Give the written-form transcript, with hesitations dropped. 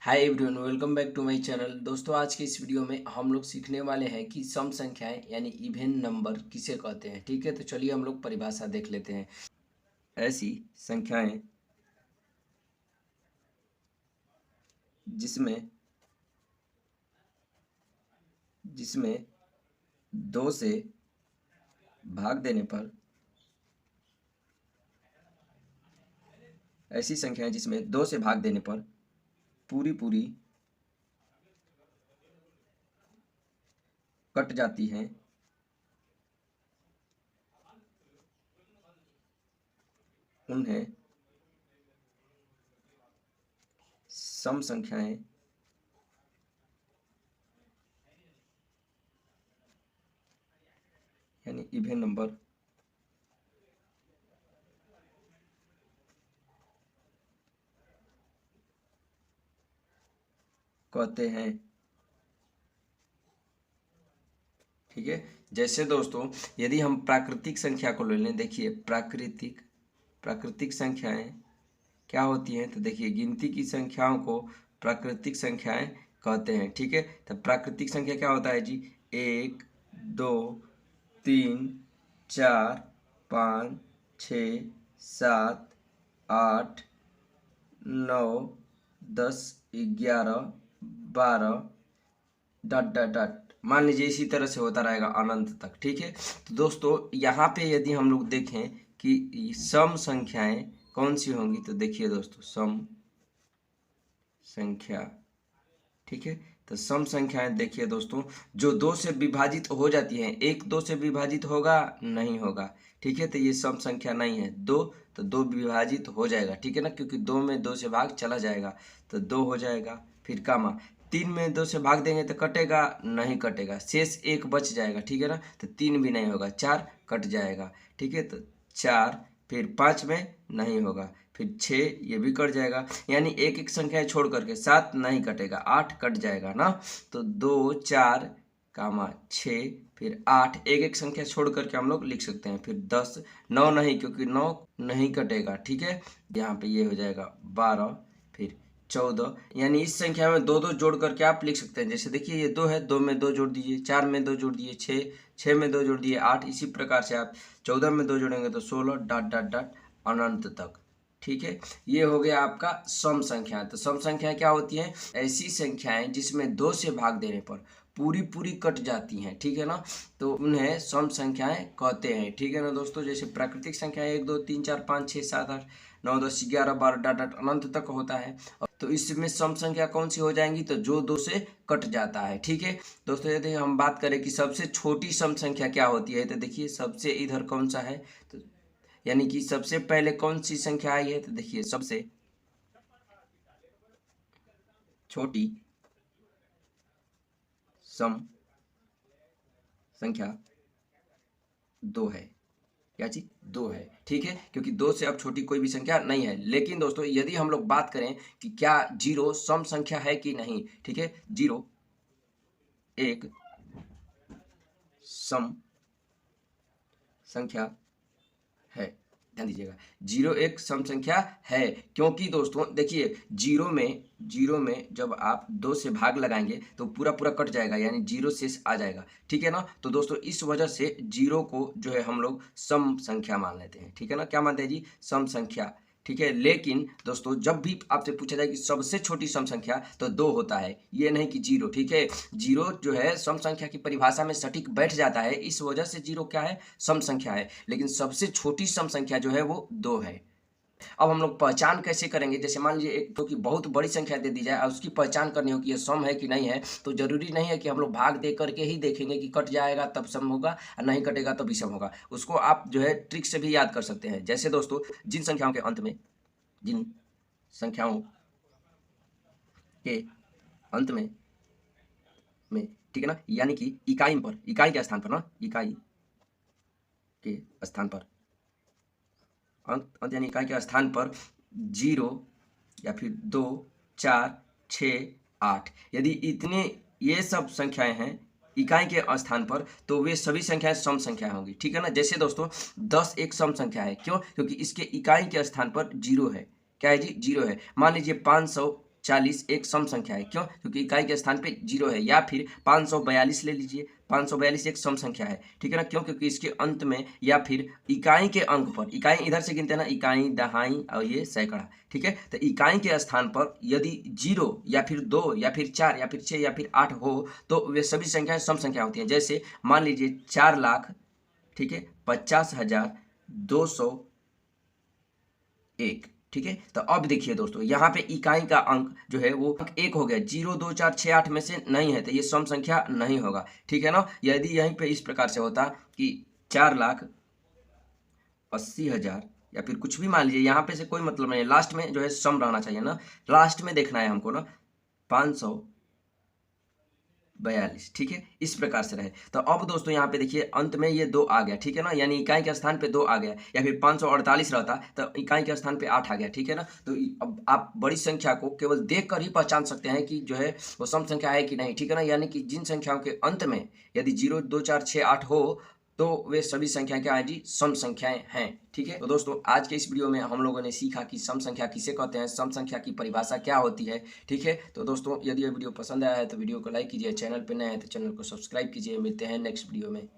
Hi everyone, welcome back to my channel. दोस्तों, आज की इस वीडियो में हम लोग सीखने वाले हैं कि सम संख्याएं यानी इवन नंबर किसे कहते हैं। ठीक है, तो चलिए हम लोग परिभाषा देख लेते हैं। ऐसी संख्याएं जिसमें जिसमें दो से भाग देने पर ऐसी संख्याएं जिसमें दो से भाग देने पर पूरी पूरी कट जाती हैं, उन्हें सम संख्याएं यानी इवन नंबर कहते हैं। ठीक है, जैसे दोस्तों यदि हम प्राकृतिक संख्या को ले लें, देखिए प्राकृतिक संख्याएं क्या होती हैं, तो देखिए गिनती की संख्याओं को प्राकृतिक संख्याएं कहते हैं। ठीक है, तो प्राकृतिक संख्या क्या होता है जी? 1, 2, 3, 4, 5, 6, 7, 8, 9, 10, 11, 12 डॉट डॉट डॉट, मान लीजिए इसी तरह से होता रहेगा अनंत तक। ठीक है, तो दोस्तों यहाँ पे यदि हम लोग देखें कि सम संख्याएं कौन सी होंगी, तो देखिए दोस्तों सम संख्या। ठीक है, तो सम संख्याएं देखिए दोस्तों, जो दो से विभाजित हो जाती हैं। एक दो से विभाजित होगा नहीं होगा। ठीक है, तो ये सम संख्या नहीं है। दो तो दो विभाजित हो जाएगा। ठीक है ना, क्योंकि दो में दो से भाग चला जाएगा तो दो हो जाएगा। फिर कामा 3 में 2 से भाग देंगे तो कटेगा नहीं, कटेगा, शेष 1 बच जाएगा। ठीक है ना, तो 3 भी नहीं होगा, 4 कट जाएगा। ठीक है, तो 4, फिर 5 में नहीं होगा, फिर 6 ये भी कट जाएगा। यानी एक एक संख्या छोड़ करके 7 नहीं कटेगा, 8 कट जाएगा ना। तो 2, 4 कामा 6, फिर 8 एक एक संख्या छोड़ करके हम लोग लिख सकते हैं। फिर 10, 9 नहीं, क्योंकि 9 नहीं कटेगा। ठीक है, यहाँ पे ये हो जाएगा 12, फिर 14। यानी इस संख्या में दो दो जोड़ करके आप लिख सकते हैं। जैसे देखिए ये 2 है, 2 में 2 जोड़ दीजिए, 4 में 2 जोड़ दिए 6, 6 में 2 जोड़ दिए 8। इसी प्रकार से आप 14 में 2 जोड़ेंगे तो 16 डॉट डॉट डॉट अनंत तक। ठीक है, ये हो गया आपका सम संख्या। तो सम संख्या क्या होती है? ऐसी संख्याएं जिसमें दो से भाग देने पर पूरी पूरी कट जाती हैं। ठीक है ना, तो उन्हें सम संख्याएं कहते हैं। ठीक है ना दोस्तों, जैसे प्राकृतिक संख्याएं 1, 2, 3, 4, 5, 6, 7, 8, 9, 10, 11, 12 डॉट डॉट अनंत तक होता है। तो इसमें सम संख्या कौन सी हो जाएंगी? तो जो दो से कट जाता है। ठीक है दोस्तों, यदि हम बात करें कि सबसे छोटी सम संख्या क्या होती है, तो देखिए सबसे इधर कौन सा है, तो यानी कि सबसे पहले कौन सी संख्या आई है, तो देखिए सबसे छोटी सम संख्या 2 है। क्या चीज? 2 है। ठीक है, क्योंकि 2 से अब छोटी कोई भी संख्या नहीं है। लेकिन दोस्तों यदि हम लोग बात करें कि क्या 0 सम संख्या है कि नहीं, ठीक है, 0 एक सम संख्या है। ध्यान दीजिएगा, 0 एक सम संख्या है। क्योंकि दोस्तों देखिए जीरो में जब आप 2 से भाग लगाएंगे तो पूरा पूरा कट जाएगा, यानी 0 शेष आ जाएगा। ठीक है ना, तो दोस्तों इस वजह से 0 को जो है हम लोग सम संख्या मान लेते हैं। ठीक है ना, क्या मानते हैं जी? सम संख्या। ठीक है, लेकिन दोस्तों जब भी आपसे पूछा जाए कि सबसे छोटी सम संख्या, तो 2 होता है, ये नहीं कि 0। ठीक है, 0 जो है सम संख्या की परिभाषा में सटीक बैठ जाता है, इस वजह से 0 क्या है? सम संख्या है। लेकिन सबसे छोटी सम संख्या जो है वो 2 है। अब हम लोग पहचान कैसे करेंगे? जैसे मान लीजिए एक तो की बहुत बड़ी संख्या दे दी जाए और उसकी पहचान करनी हो कि ये सम है कि नहीं है, तो जरूरी नहीं है कि हम लोग भाग दे करके ही देखेंगे कि कट जाएगा तब सम होगा और नहीं कटेगा तो विषम होगा। उसको आप जो है ट्रिक से भी याद कर सकते हैं। जैसे दोस्तों जिन संख्याओं के अंत में जिन संख्याओं के अंत में ठीक है ना, यानी कि इकाई के स्थान पर ना, इकाई के स्थान पर अंत यानी इकाई के स्थान पर 0 या फिर 2, 4, 6, 8, यदि इतने ये सब संख्याएं हैं इकाई के स्थान पर, तो वे सभी संख्याएं सम संख्या होंगी। ठीक है ना, जैसे दोस्तों 10 एक सम संख्या है। क्यों? क्योंकि इसके इकाई के स्थान पर 0 है। क्या है जी? 0 है। मान लीजिए 500 540 एक सम संख्या है। क्यों? क्योंकि इकाई के स्थान पे 0 है। या फिर 542 ले लीजिए, 542 एक सम संख्या है, ठीक है ना। क्यों? क्योंकि इसके अंत में या फिर इकाई के अंक पर, इकाई इधर से गिनते हैं ना, इकाई, दहाई और ये सैकड़ा, ठीक है। तो इकाई के स्थान पर यदि 0 या फिर 2 या फिर 4 या फिर 6 या फिर 8 हो तो वे सभी संख्याएं सम संख्या होती हैं। जैसे मान लीजिए 4 लाख, ठीक है, 50,201, ठीक है। तो अब देखिए दोस्तों, यहाँ पे इकाई का अंक जो है वो अंक 1 हो गया, 0 2 4 6 8 में से नहीं है, तो ये सम संख्या नहीं होगा, ठीक है ना। यदि यहीं पे इस प्रकार से होता कि 4,80,000 या फिर कुछ भी मान लीजिए, यहाँ पे से कोई मतलब नहीं है, लास्ट में जो है सम रहना चाहिए ना, लास्ट में देखना है हमको ना, 542, ठीक है, इस प्रकार से रहे। तो अब दोस्तों यहाँ पे देखिए अंत में ये 2 आ गया, ठीक है ना, यानी इकाई के स्थान पे 2 आ गया। या फिर 548 रहता तो इकाई के स्थान पे 8 आ गया, ठीक है ना। तो अब आप बड़ी संख्या को केवल देख कर ही पहचान सकते हैं कि जो है वो सम संख्या है कि नहीं, ठीक है ना। यानी कि जिन संख्याओं के अंत में यदि 0 2 4 6 8 हो तो वे सभी संख्याएं क्या है जी, सम संख्याएं हैं, ठीक है। तो दोस्तों आज के इस वीडियो में हम लोगों ने सीखा कि सम संख्या किसे कहते हैं, सम संख्या की परिभाषा क्या होती है, ठीक है। तो दोस्तों यदि ये वीडियो पसंद आया है तो वीडियो को लाइक कीजिए, चैनल पर नए हैं तो चैनल को सब्सक्राइब कीजिए। मिलते हैं नेक्स्ट वीडियो में।